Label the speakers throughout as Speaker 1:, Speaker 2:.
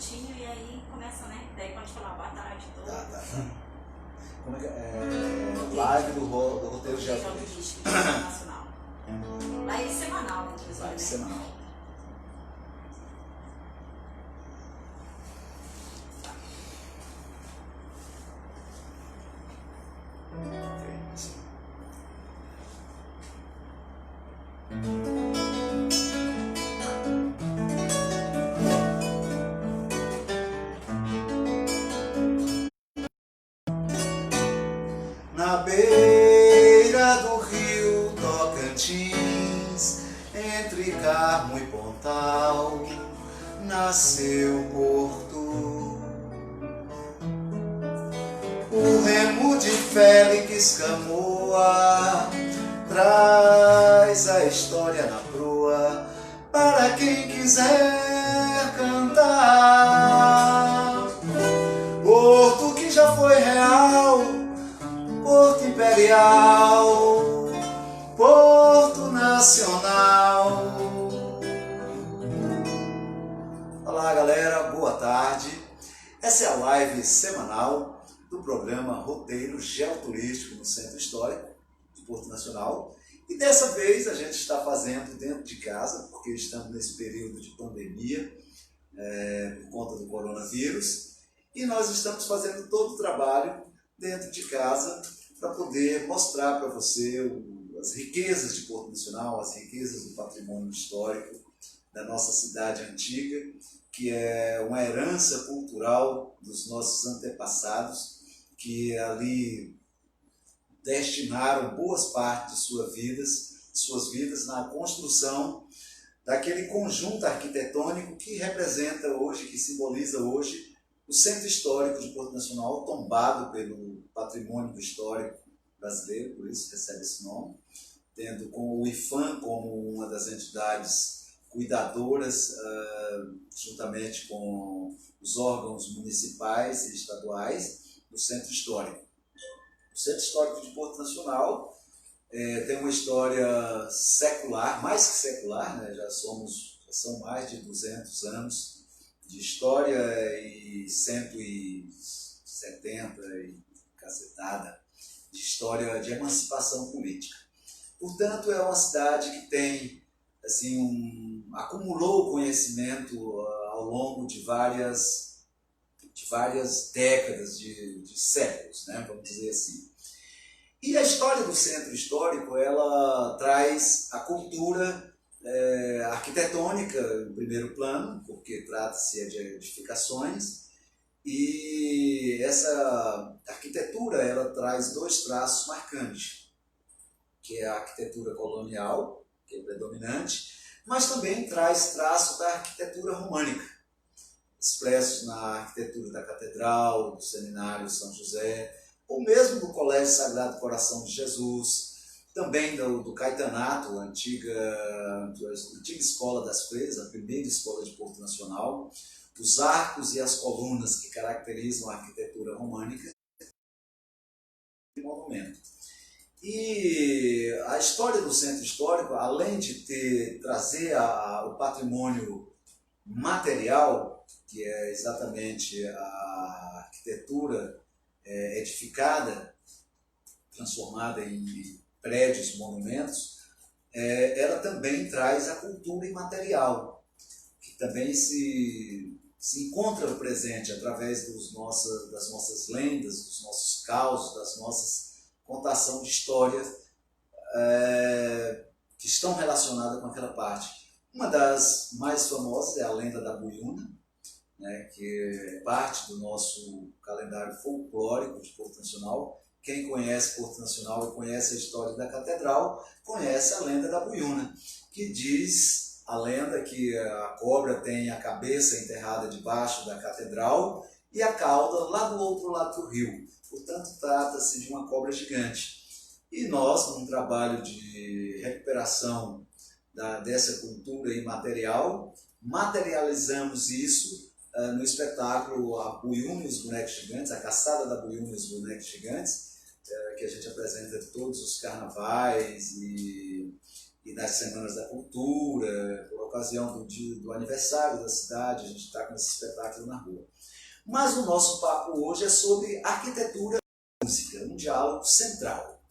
Speaker 1: minutinhos e aí começa, né? Daí pode falar boa tarde, todo.
Speaker 2: Tá. Como é que é? Live do roteiro
Speaker 1: geopolítico internacional. Live semanal, inclusive.
Speaker 2: Live semanal. Na beira do rio Tocantins, entre Carmo e Pontal, nasceu Porto. O remo de Félix Camoa traz a história na proa para quem quiser cantar. Porto que já foi real, Porto Imperial, Porto Nacional. Olá galera, boa tarde. Essa é a live semanal do programa Roteiro Geoturístico no Centro Histórico de Porto Nacional. E dessa vez a gente está fazendo dentro de casa, porque estamos nesse período de pandemia por conta do coronavírus. E nós estamos fazendo todo o trabalho dentro de casa para poder mostrar para você as riquezas de Porto Nacional, as riquezas do patrimônio histórico da nossa cidade antiga, que é uma herança cultural dos nossos antepassados, que ali destinaram boas partes de suas vidas na construção daquele conjunto arquitetônico que representa hoje, que simboliza hoje, o Centro Histórico de Porto Nacional, tombado pelo patrimônio histórico brasileiro, por isso recebe esse nome, tendo com o IPHAN como uma das entidades cuidadoras, juntamente com os órgãos municipais e estaduais do Centro Histórico. O Centro Histórico de Porto Nacional tem uma história secular, mais que secular, né? Já são mais de 200 anos de história e 170 e cacetada de história de emancipação política. Portanto, é uma cidade que tem, assim, acumulou conhecimento ao longo de várias décadas, de séculos, né? Vamos dizer assim. E a história do centro histórico, ela traz a cultura arquitetônica em primeiro plano, porque trata-se de edificações, e essa arquitetura ela traz dois traços marcantes, que é a arquitetura colonial, que é predominante, mas também traz traços da arquitetura românica, expressos na arquitetura da Catedral, do Seminário São José, ou mesmo do Colégio Sagrado Coração de Jesus, também do Caetanato, a antiga escola das freiras, a primeira escola de Porto Nacional, os arcos e as colunas que caracterizam a arquitetura românica e monumento. E a história do centro histórico, além de trazer o patrimônio material, que é exatamente a arquitetura edificada, transformada em prédios, monumentos, ela também traz a cultura imaterial, que também se encontra presente através das nossas lendas, dos nossos causos, das nossas contação de histórias que estão relacionadas com aquela parte. Uma das mais famosas é a lenda da Buiúna, né, que é parte do nosso calendário folclórico de Porto Nacional. Quem conhece Porto Nacional e conhece a história da Catedral, conhece a lenda da Buiúna, que diz a lenda que a cobra tem a cabeça enterrada debaixo da Catedral e a cauda lá do outro lado do rio. Portanto, trata-se de uma cobra gigante. E nós, num trabalho de recuperação dessa cultura imaterial, materializamos isso no espetáculo A Buiúna e os Bonecos Gigantes, a Caçada da Buiúna e os Bonecos Gigantes, que a gente apresenta todos os carnavais e e nas Semanas da Cultura, por ocasião do aniversário da cidade, a gente está com esse espetáculo na rua. Mas o nosso papo hoje é sobre arquitetura e música, um diálogo central.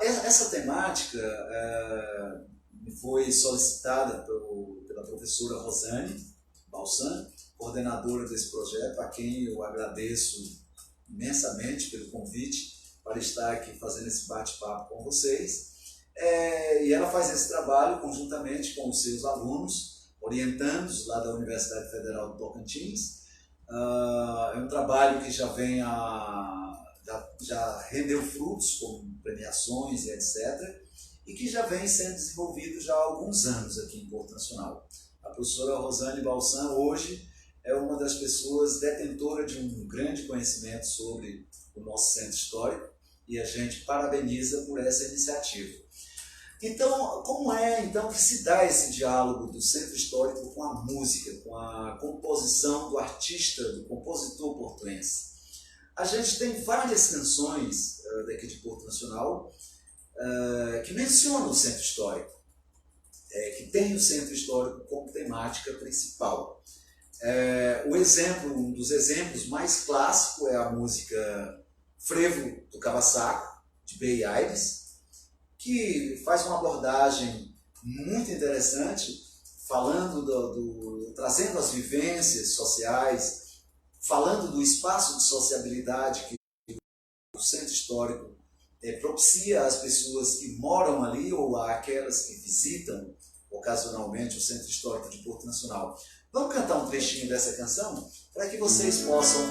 Speaker 2: Essa temática me foi solicitada pela professora Rosane Balsan, coordenadora desse projeto, a quem eu agradeço imensamente pelo convite para estar aqui fazendo esse bate-papo com vocês. E ela faz esse trabalho conjuntamente com os seus alunos, orientandos lá da Universidade Federal do Tocantins. É um trabalho que já rendeu frutos, como premiações e etc., e que já vem sendo desenvolvido já há alguns anos aqui em Porto Nacional. A professora Rosane Balsan hoje é uma das pessoas detentora de um grande conhecimento sobre o nosso centro histórico e a gente parabeniza por essa iniciativa. Então, como é então que se dá esse diálogo do centro histórico com a música, com a composição do artista, do compositor portuense? A gente tem várias canções daqui de Porto Nacional que mencionam o centro histórico, que tem o centro histórico como temática principal. Um dos exemplos mais clássicos é a música Frevo do Cava-Saco, de Bey Aires, que faz uma abordagem muito interessante, falando trazendo as vivências sociais, falando do espaço de sociabilidade que o centro histórico propicia às pessoas que moram ali ou àquelas que visitam ocasionalmente o Centro Histórico de Porto Nacional. Vamos cantar um trechinho dessa canção para que vocês possam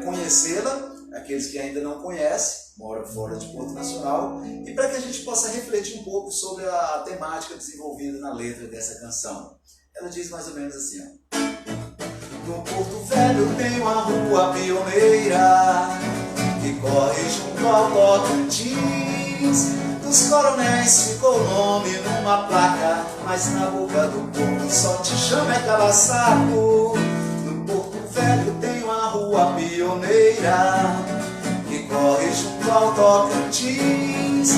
Speaker 2: conhecê-la, aqueles que ainda não conhecem, moram fora de Porto Nacional, e para que a gente possa refletir um pouco sobre a temática desenvolvida na letra dessa canção. Ela diz mais ou menos assim, ó. No Porto Velho tem uma rua pioneira que corre junto ao Tocantins. Dos coronéis ficou o nome numa placa, mas na boca do povo só te chama Cava-Saco. No Porto Velho tem uma rua pioneira que corre junto ao Tocantins.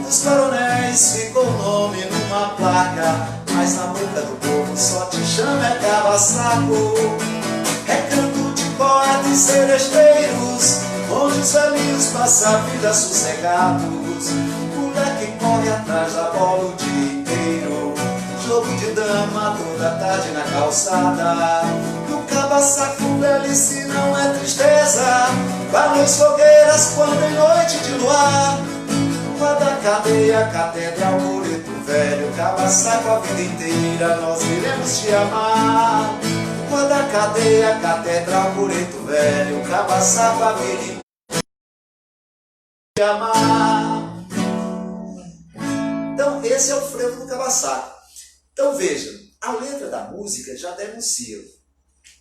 Speaker 2: Dos coronéis ficou o nome numa placa, mas na boca do povo só te chama Cava-Saco. Recanto de poetas e seresteiros, onde os velhinhos passam a vida sossegados. Moleque corre atrás da bola o dia inteiro, jogo de dama toda tarde na calçada. No Cava-Saco velhice não é tristeza, valores fogueiras quando em noite de luar. Rua da cadeia, catedral, Moreto Velho, Cava-Saco a vida inteira nós iremos te amar. Rua da cadeia, catedral, Moreto Velho, Cava-Saco a vida inteira te amar. Então, esse é o frevo do Cava-Saco. Então, veja, a letra da música já denuncia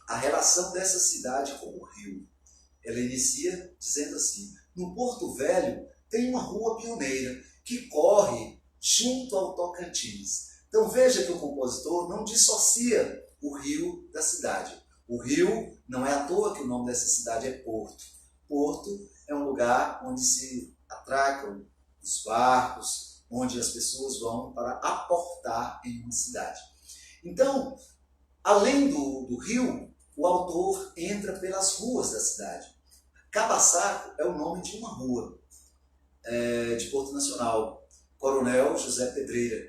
Speaker 2: a relação dessa cidade com o rio. Ela inicia dizendo assim: no Porto Velho tem uma rua pioneira que corre junto ao Tocantins. Então, veja que o compositor não dissocia o rio da cidade. O rio, não é à toa que o nome dessa cidade é Porto. Porto é um lugar onde se atracam os barcos, onde as pessoas vão para aportar em uma cidade. Então, além do rio, o autor entra pelas ruas da cidade. Cava-Saco é o nome de uma rua de Porto Nacional, Coronel José Pedreira.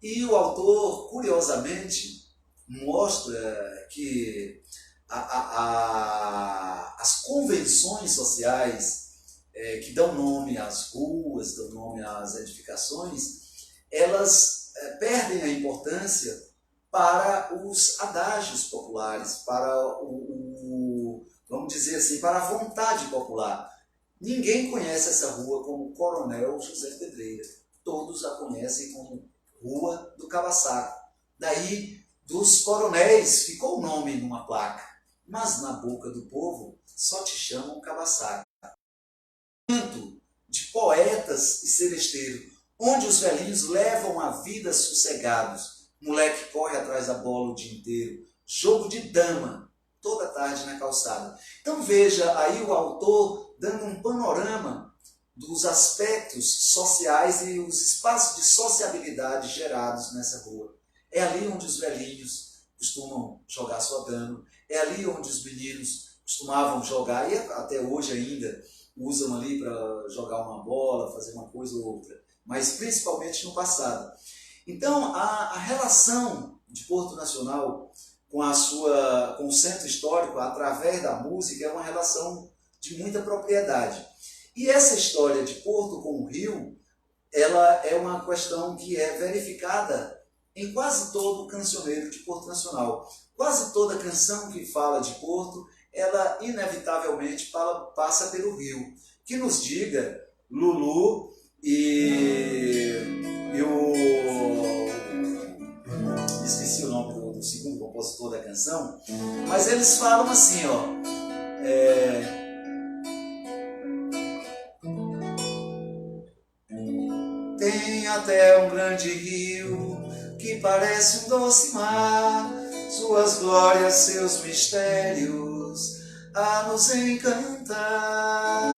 Speaker 2: E o autor, curiosamente, mostra que as convenções sociais que dão nome às ruas, dão nome às edificações, elas perdem a importância para os adágios populares, para vamos dizer assim, para a vontade popular. Ninguém conhece essa rua como Coronel José Pedreira. Todos a conhecem como Rua do Cava-Saco. Daí, dos coronéis ficou o nome numa placa, mas na boca do povo só te chamam Cava-Saco. De poetas e seresteiros, onde os velhinhos levam a vida sossegados. Moleque corre atrás da bola o dia inteiro. Jogo de dama, toda tarde na calçada. Então veja aí o autor dando um panorama dos aspectos sociais e os espaços de sociabilidade gerados nessa rua. É ali onde os velhinhos costumam jogar sodano, é ali onde os meninos costumavam jogar, e até hoje ainda usam ali para jogar uma bola, fazer uma coisa ou outra, mas principalmente no passado. Então, a relação de Porto Nacional com o centro histórico, através da música, é uma relação de muita propriedade. E essa história de Porto com o Rio, ela é uma questão que é verificada em quase todo cancioneiro de Porto Nacional. Quase toda canção que fala de Porto, ela inevitavelmente passa pelo Rio. Que nos diga Lulu e o... esqueci o nome do segundo compositor da canção, mas eles falam assim, ó... Tem até um grande rio que parece um doce mar, suas glórias, seus mistérios a nos encantar.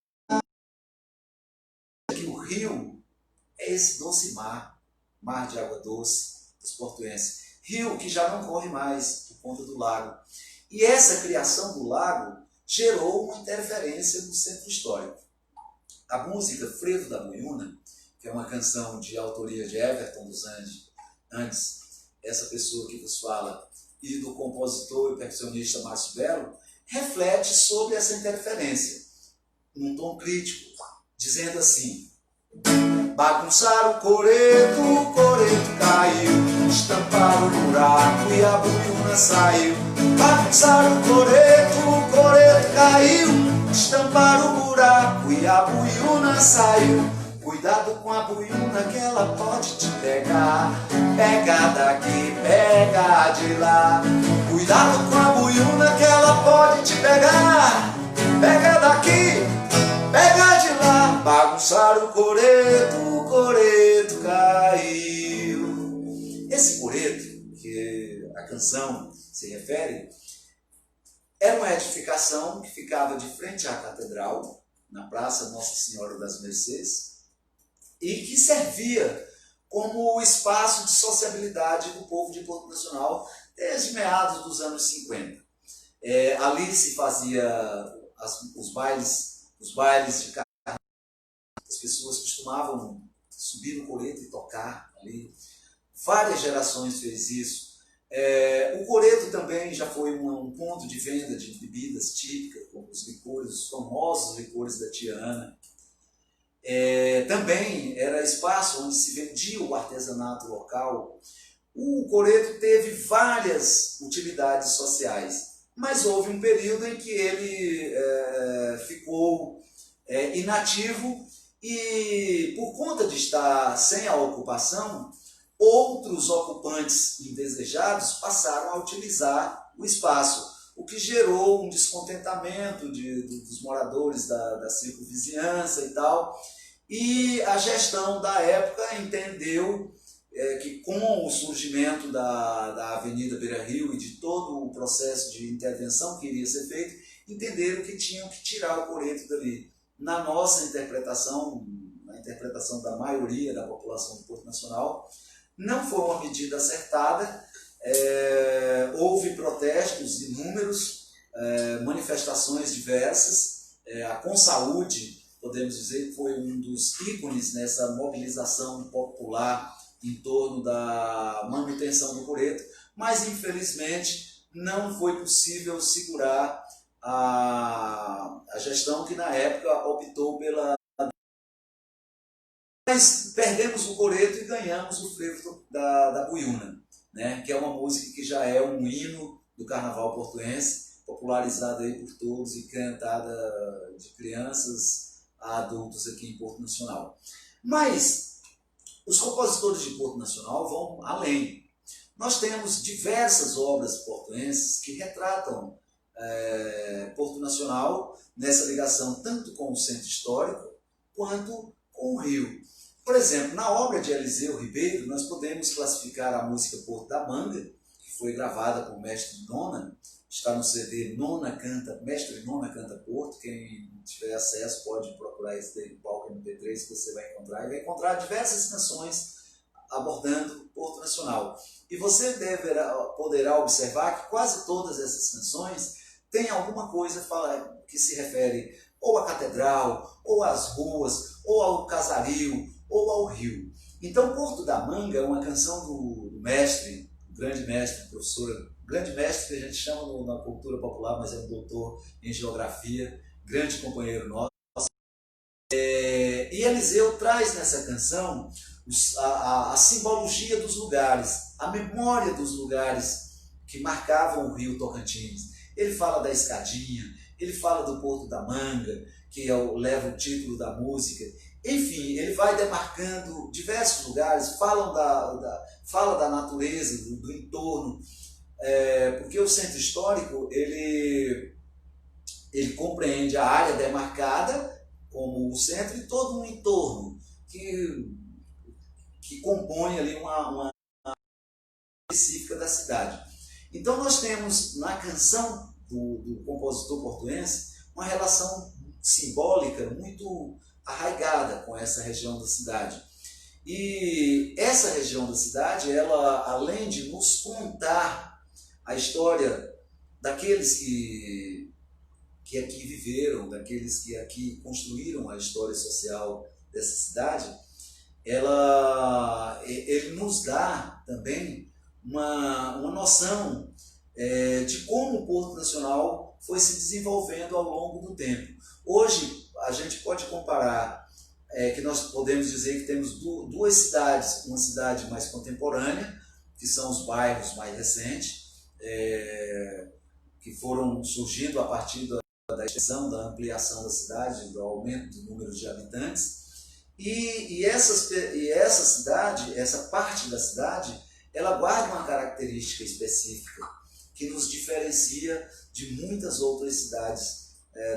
Speaker 2: Que o rio é esse doce mar, mar de água doce dos portuenses. Rio que já não corre mais por conta do lago. E essa criação do lago gerou uma interferência no centro histórico. A música Frevo da Boiuna, que é uma canção de autoria de Everton dos Andes, essa pessoa que vos fala, e do compositor e percussionista Márcio Belo, reflete sobre essa interferência, num tom crítico, dizendo assim: bagunçaram o coreto caiu, estamparam o buraco e a boiuna saiu. Bagunçaram o coreto caiu, estamparam o buraco e a boiuna saiu. Cuidado com a boiuna que ela pode te pegar, pega daqui, pega de lá. Cuidado com a boiuna que ela pode te pegar, pega daqui, pega de lá. Bagunçaram o coreto caiu. Esse coreto, que a canção se refere, era uma edificação que ficava de frente à catedral, na Praça Nossa Senhora das Mercês, e que servia como o espaço de sociabilidade do povo de Porto Nacional desde meados dos anos 50. Ali se fazia os bailes de carnaval. As pessoas costumavam subir no coreto e tocar ali. Várias gerações fez isso. O coreto também já foi um ponto de venda de bebidas típicas, como os licores, os famosos licores da Tia Ana. Também era espaço onde se vendia o artesanato local. O coreto teve várias utilidades sociais, mas houve um período em que ele ficou inativo e, por conta de estar sem a ocupação, outros ocupantes indesejados passaram a utilizar o espaço, o que gerou um descontentamento dos moradores da circunvizinhança e tal. E a gestão da época entendeu que, com o surgimento da Avenida Beira-Rio e de todo o processo de intervenção que iria ser feito, entenderam que tinham que tirar o coreto dali. Na nossa interpretação, na interpretação da maioria da população do Porto Nacional, não foi uma medida acertada. Houve protestos inúmeros, manifestações diversas. A Consaúde, podemos dizer que foi um dos ícones nessa mobilização popular em torno da manutenção do coreto, mas infelizmente não foi possível segurar a gestão que na época optou pela... Mas perdemos o coreto e ganhamos o frevo da boiuna, né? Que é uma música que já é um hino do carnaval portuense, popularizada aí por todos e cantada de crianças a adultos aqui em Porto Nacional. Mas os compositores de Porto Nacional vão além. Nós temos diversas obras portuenses que retratam Porto Nacional nessa ligação tanto com o centro histórico quanto com o Rio. Por exemplo, na obra de Eliseu Ribeiro, nós podemos classificar a música Porto da Manga, que foi gravada por Mestre Dona, está no CD Nona Canta, Mestre Nona Canta Porto. Quem tiver acesso pode procurar esse daí, Palco MP3, que você vai encontrar. E vai encontrar diversas canções abordando Porto Nacional. E você poderá observar que quase todas essas canções têm alguma coisa que se refere ou à catedral, ou às ruas, ou ao casario, ou ao rio. Então, Porto da Manga é uma canção do mestre, do grande mestre, professor, grande mestre que a gente chama na cultura popular, mas é um doutor em geografia, grande companheiro nosso. E Eliseu traz nessa canção a simbologia dos lugares, a memória dos lugares que marcavam o rio Tocantins. Ele fala da escadinha, ele fala do Porto da Manga, que leva o título da música. Enfim, ele vai demarcando diversos lugares, fala da natureza, do entorno, porque o centro histórico ele compreende a área demarcada como o centro e todo um entorno que compõe ali uma específica da cidade. Então nós temos na canção do compositor portuense uma relação simbólica muito arraigada com essa região da cidade. E essa região da cidade, ela, além de nos contar a história daqueles que aqui viveram, daqueles que aqui construíram a história social dessa cidade, ele nos dá também uma noção de como o Porto Nacional foi se desenvolvendo ao longo do tempo. Hoje, a gente pode comparar que nós podemos dizer que temos duas cidades, uma cidade mais contemporânea, que são os bairros mais recentes, que foram surgindo a partir da extensão, da ampliação da cidade, do aumento do número de habitantes, e essa cidade, essa parte da cidade, ela guarda uma característica específica que nos diferencia de muitas outras cidades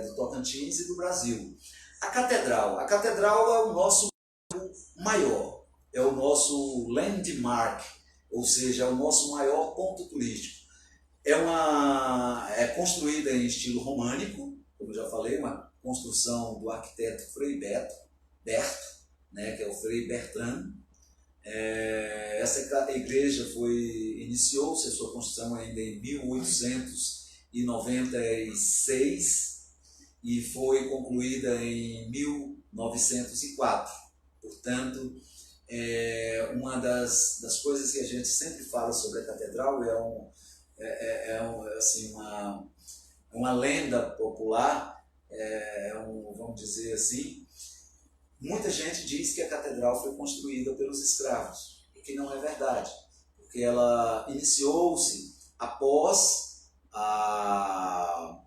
Speaker 2: do Tocantins e do Brasil. A catedral é o nosso maior, é o nosso landmark, ou seja, é o nosso maior ponto turístico. É construída em estilo românico, como eu já falei, uma construção do arquiteto Frei Berto, né, que é o Frei Bertrand. Essa igreja iniciou-se a sua construção ainda em 1896 e foi concluída em 1904. Portanto, uma das coisas que a gente sempre fala sobre a catedral assim, uma lenda popular, vamos dizer assim. Muita gente diz que a catedral foi construída pelos escravos, o que não é verdade, porque ela iniciou-se após a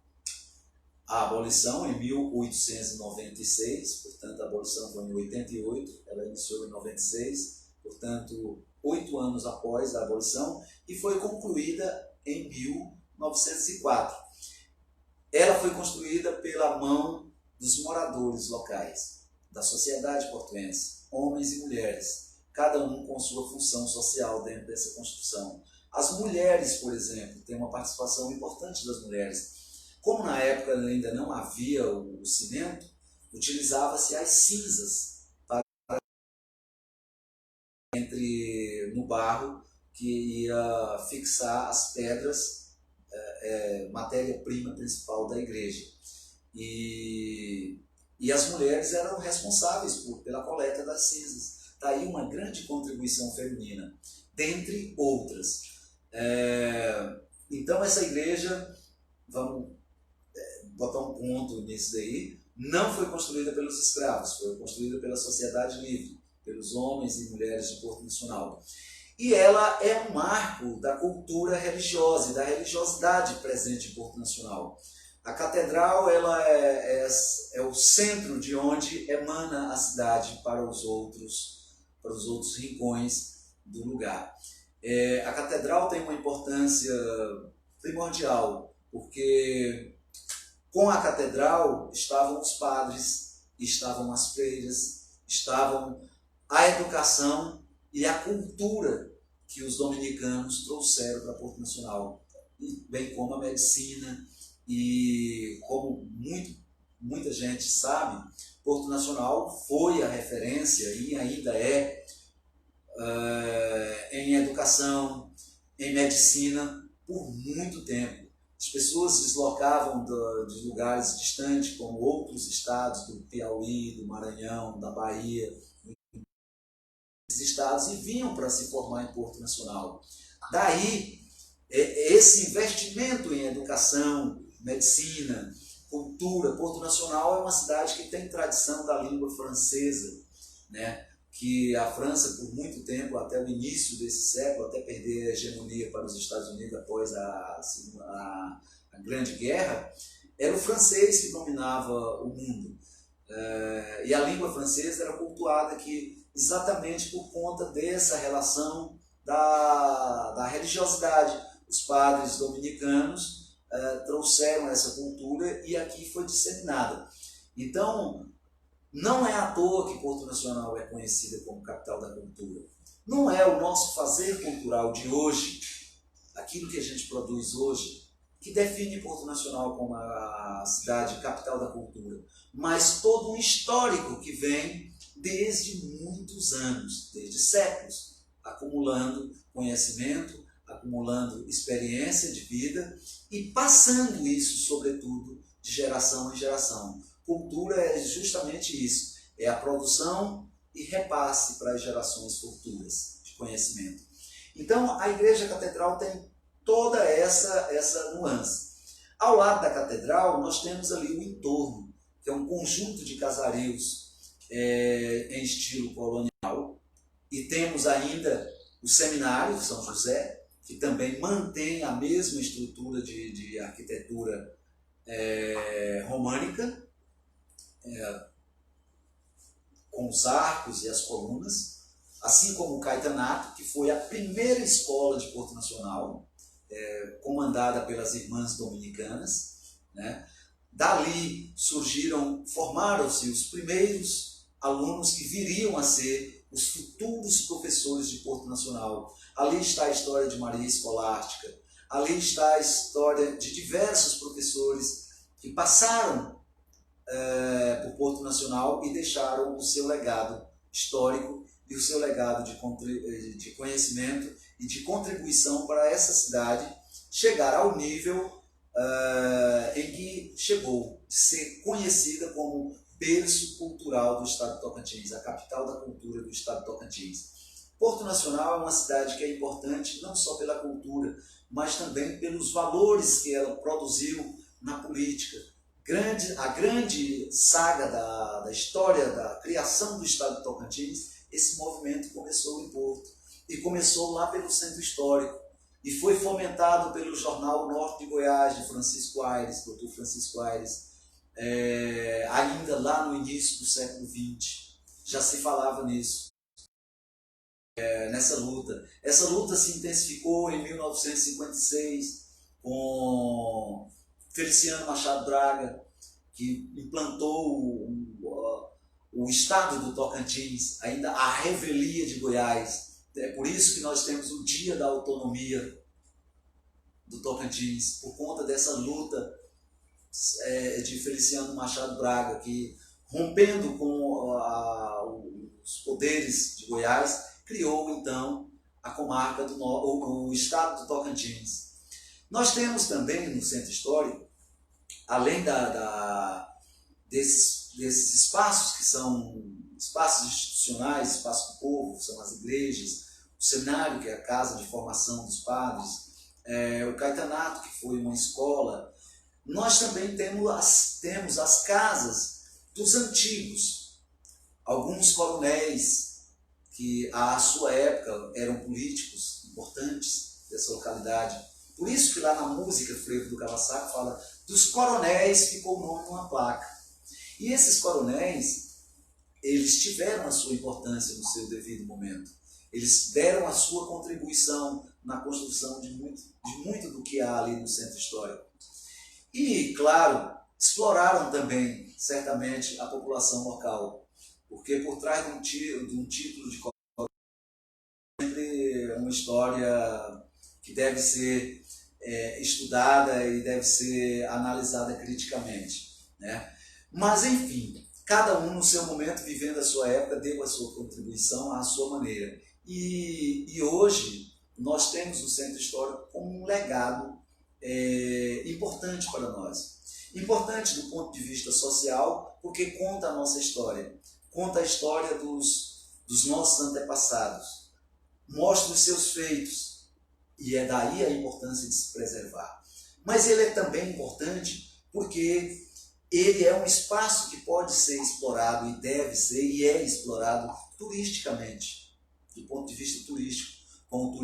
Speaker 2: abolição em 1896, portanto a abolição foi em 88, ela iniciou em 96, portanto 8 anos após a abolição, e foi concluída em 1904. Ela foi construída pela mão dos moradores locais, da sociedade portuense, homens e mulheres, cada um com sua função social dentro dessa construção. As mulheres, por exemplo, têm uma participação importante das mulheres. Como na época ainda não havia o cimento, utilizava-se as cinzas no barro que ia fixar as pedras, matéria-prima principal da igreja. E as mulheres eram responsáveis pela coleta das cinzas. Daí uma grande contribuição feminina, dentre outras. Então essa igreja, vamos botar um ponto nisso daí, não foi construída pelos escravos, foi construída pela sociedade livre, pelos homens e mulheres de Porto Nacional. E ela é um marco da cultura religiosa e da religiosidade presente em Porto Nacional. A catedral ela é o centro de onde emana a cidade para os outros rincões do lugar. A catedral tem uma importância primordial, porque com a catedral estavam os padres, estavam as freiras, estavam a educação e a cultura que os dominicanos trouxeram para Porto Nacional. bem como a medicina. E como muita gente sabe, Porto Nacional foi a referência e ainda é em educação, em medicina, por muito tempo. As pessoas deslocavam de lugares distantes, como outros estados do Piauí, do Maranhão, da Bahia, estados, e vinham para se formar em Porto Nacional. Daí, esse investimento em educação, medicina, cultura. Porto Nacional é uma cidade que tem tradição da língua francesa, né? Que a França, por muito tempo, até o início desse século, até perder a hegemonia para os Estados Unidos após a Grande Guerra, era o francês que dominava o mundo. E a língua francesa era cultuada aqui exatamente por conta dessa relação da religiosidade. Os padres dominicanos trouxeram essa cultura e aqui foi disseminada. Então, não é à toa que Porto Nacional é conhecida como capital da cultura. Não é o nosso fazer cultural de hoje, aquilo que a gente produz hoje, que define Porto Nacional como a cidade capital da cultura, mas todo um histórico que vem desde muitos anos, desde séculos, acumulando conhecimento, acumulando experiência de vida e passando isso, sobretudo, de geração em geração. Cultura é justamente isso, é a produção e repasse para as gerações futuras de conhecimento. Então, a Igreja Catedral tem toda essa nuance. Ao lado da Catedral, nós temos ali o entorno, que é um conjunto de casarios em estilo colonial, e temos ainda o Seminário de São José, que também mantém a mesma estrutura de arquitetura românica, com os arcos e as colunas, assim como o Caetanato, que foi a primeira escola de Porto Nacional, comandada pelas irmãs dominicanas, né? Dali formaram-se os primeiros alunos que viriam a ser os futuros professores de Porto Nacional. Ali está a história de Maria Escolástica, ali está a história de diversos professores que passaram por Porto Nacional e deixaram o seu legado histórico e o seu legado de conhecimento e de contribuição para essa cidade chegar ao nível em que chegou, de ser conhecida como berço cultural do estado de Tocantins, a capital da cultura do estado de Tocantins. Porto Nacional é uma cidade que é importante não só pela cultura, mas também pelos valores que ela produziu na política. A grande saga da história da criação do estado de Tocantins, esse movimento começou em Porto e começou lá pelo centro histórico e foi fomentado pelo jornal Norte de Goiás, de Francisco Aires, doutor Francisco Aires, ainda lá no início do século XX. Já se falava nisso, nessa luta. Essa luta se intensificou em 1956 com Feliciano Machado Braga, que implantou o estado do Tocantins, ainda a revelia de Goiás. É por isso que nós temos o Dia da Autonomia do Tocantins, por conta dessa luta de Feliciano Machado Braga, que, rompendo com os poderes de Goiás, criou então a comarca o estado do Tocantins. Nós temos também no centro histórico, além desses espaços que são espaços institucionais, espaços do povo, são as igrejas, o seminário, que é a casa de formação dos padres, o Caetanato, que foi uma escola. Nós também temos as casas dos antigos, alguns coronéis que à sua época eram políticos importantes dessa localidade. Por isso que lá na música Frevo do Cavaçaco fala dos coronéis, ficou o nome numa placa. E esses coronéis, eles tiveram a sua importância no seu devido momento. Eles deram a sua contribuição na construção de muito do que há ali no centro histórico. E, claro, exploraram também, certamente, a população local. Porque por trás de um título de coronéis, sempre uma história que deve ser estudada e deve ser analisada criticamente, né? Mas, enfim, cada um no seu momento, vivendo a sua época, deu a sua contribuição à sua maneira. E hoje nós temos o Centro Histórico como um legado importante para nós. Importante do ponto de vista social, porque conta a nossa história. Conta a história dos nossos antepassados. Mostra os seus feitos. E é daí a importância de se preservar. Mas ele é também importante porque ele é um espaço que pode ser explorado e deve ser e é explorado turisticamente, do ponto de vista turístico, com o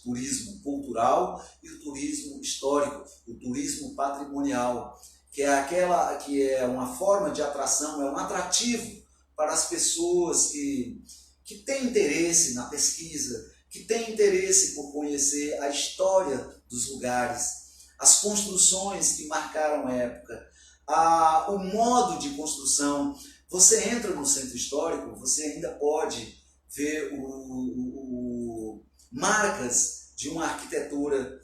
Speaker 2: turismo cultural e o turismo histórico, o turismo patrimonial, que é uma forma de atração, é um atrativo para as pessoas que têm interesse na pesquisa, que têm interesse por conhecer a história dos lugares, as construções que marcaram a época, o modo de construção. Você entra no centro histórico, você ainda pode ver marcas de uma arquitetura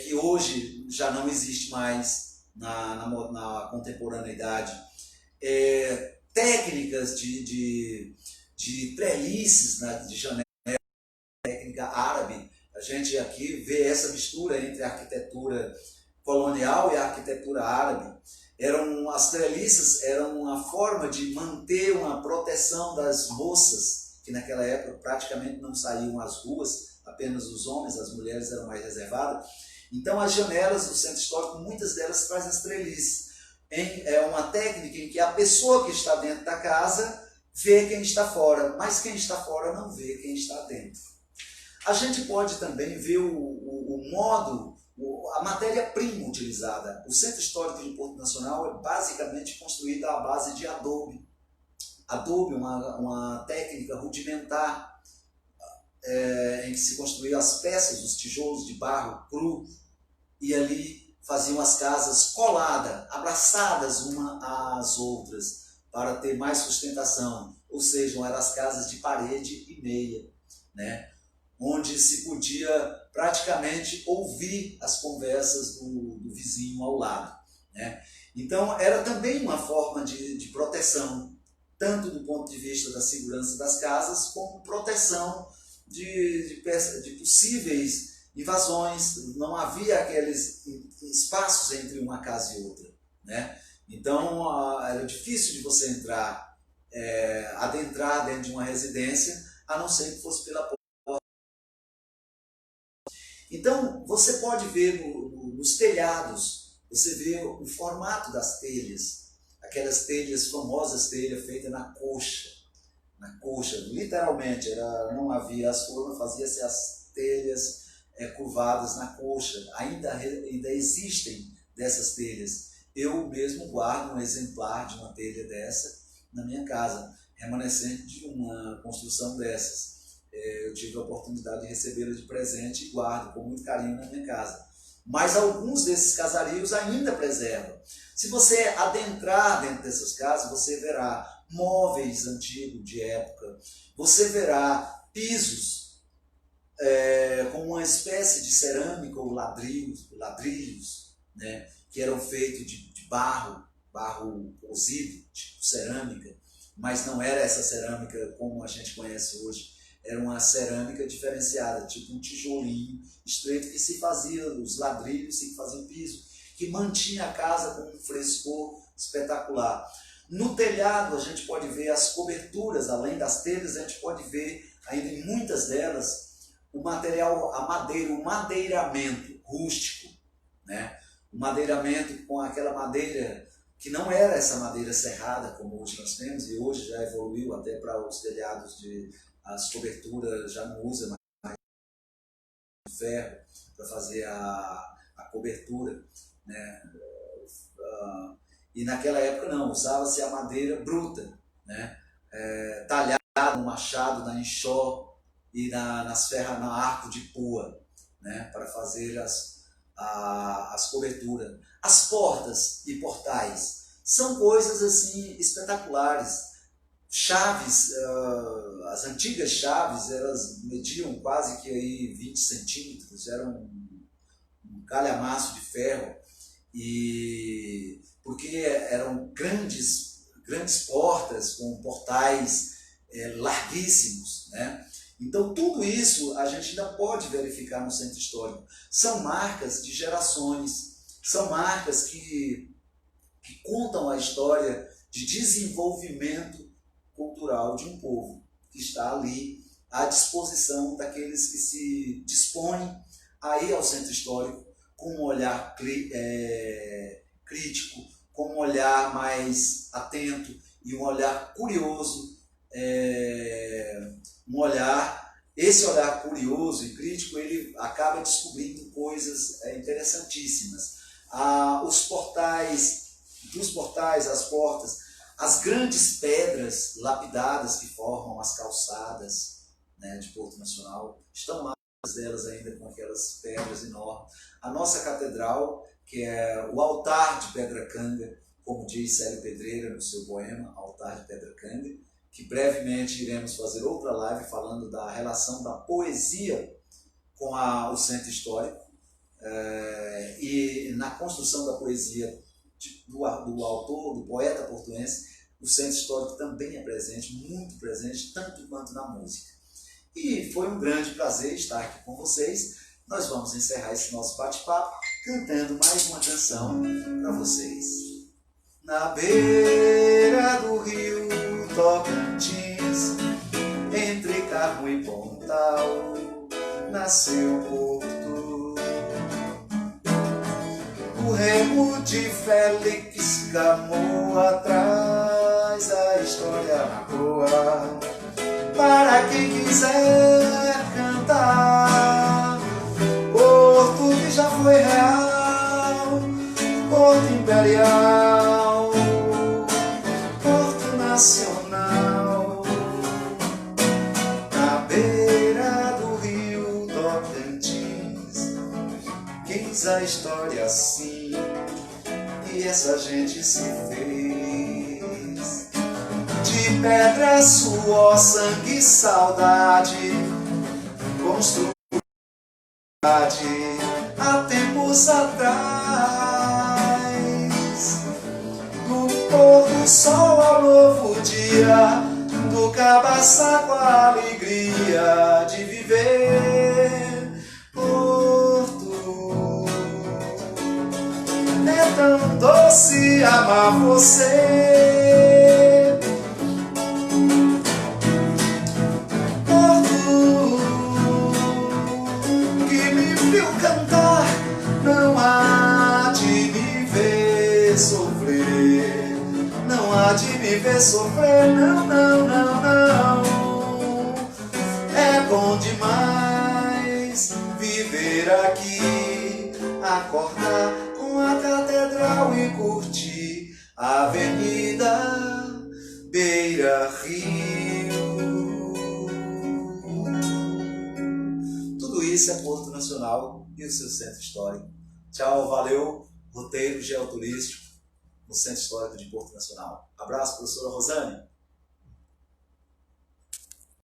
Speaker 2: que hoje já não existe mais na contemporaneidade, técnicas de trelices, né, de janela, técnica árabe. A gente aqui vê essa mistura entre a arquitetura colonial e a arquitetura árabe. As treliças eram uma forma de manter uma proteção das moças, que naquela época praticamente não saíam às ruas, apenas os homens, as mulheres eram mais reservadas. Então as janelas do centro histórico, muitas delas trazem as treliças. É uma técnica em que a pessoa que está dentro da casa vê quem está fora, mas quem está fora não vê quem está dentro. A gente pode também ver o modo, a matéria-prima utilizada. O Centro Histórico de Porto Nacional é basicamente construído à base de adobe. Adobe, uma técnica rudimentar em que se construíam as peças, os tijolos de barro cru, e ali faziam as casas coladas, abraçadas uma às outras, para ter mais sustentação. Ou seja, eram as casas de parede e meia, né? Onde se podia praticamente ouvir as conversas do vizinho ao lado, né? Então, era também uma forma de proteção, tanto do ponto de vista da segurança das casas, como proteção de possíveis invasões. Não havia aqueles espaços entre uma casa e outra, né? Então, era difícil de você adentrar dentro de uma residência, a não ser que fosse pela porta. Então, você pode ver nos telhados, você vê o formato das telhas, aquelas telhas, famosas telhas feitas na coxa, literalmente, não havia as formas, fazia-se as telhas curvadas na coxa. Ainda existem dessas telhas. Eu mesmo guardo um exemplar de uma telha dessa na minha casa, remanescente de uma construção dessas. Eu tive a oportunidade de recebê-la de presente e guardo com muito carinho na minha casa. Mas alguns desses casarios ainda preservam. Se você adentrar dentro dessas casas, você verá móveis antigos de época, você verá pisos com uma espécie de cerâmica ou ladrilhos, né, que eram feitos de barro cozido, tipo cerâmica, mas não era essa cerâmica como a gente conhece hoje. Era uma cerâmica diferenciada, tipo um tijolinho estreito que se fazia, os ladrilhos se faziam piso, que mantinha a casa com um frescor espetacular. No telhado a gente pode ver as coberturas, além das telhas, a gente pode ver ainda em muitas delas o material, a madeira, o madeiramento rústico, né? O madeiramento com aquela madeira que não era essa madeira serrada como hoje nós temos, e hoje já evoluiu até para os telhados as coberturas já não usa mais ferro para fazer a cobertura, né? E naquela época não, usava-se a madeira bruta, né? Talhada no machado, na enxó e nas ferras, no arco de pua, né? Para fazer as coberturas. As portas e portais são coisas assim espetaculares. Chaves, as antigas chaves, elas mediam quase que aí 20 centímetros, era um calhamaço de ferro, e porque eram grandes portas com portais larguíssimos, né? Então tudo isso a gente ainda pode verificar no centro histórico. São marcas de gerações, são marcas que contam a história de desenvolvimento cultural de um povo que está ali à disposição daqueles que se dispõem a ir ao centro histórico com um olhar crítico, com um olhar mais atento e um olhar curioso, esse olhar curioso e crítico, ele acaba descobrindo coisas interessantíssimas. Os portais, as portas, as grandes pedras lapidadas que formam as calçadas, né, de Porto Nacional, estão lá, delas ainda com aquelas pedras enormes. A nossa catedral, que é o altar de Pedra Canga, como diz Célio Pedreira no seu poema, Altar de Pedra Canga, que brevemente iremos fazer outra live falando da relação da poesia com o centro histórico, e na construção da poesia do autor, do poeta portuense, o centro histórico também é presente, muito presente, tanto quanto na música. E foi um grande prazer estar aqui com vocês. Nós vamos encerrar esse nosso bate-papo cantando mais uma canção para vocês. Na beira do rio Tocantins, entre Carmo e Pontal, nasceu Porto. O remo de Félix Camou atrás, a história boa para quem quiser cantar. Porto que já foi real, Porto imperial, Porto nacional. Na beira do rio Tocantins, quis a história assim, e essa gente se fez. De pedra, suor, sangue e saudade, construída há tempos atrás. Do pôr do sol ao novo dia, do cabaça com a alegria de viver. Porto, é tão doce amar você. Cantar, não há de me ver sofrer, não há de me ver sofrer, não, não, não, não. É bom demais viver aqui, acordar com a catedral e curtir a Avenida Beira Rio. Tudo isso é Porto Nacional e o seu centro histórico. Tchau, valeu, roteiro geoturístico no Centro Histórico de Porto Nacional. Abraço, professora Rosane.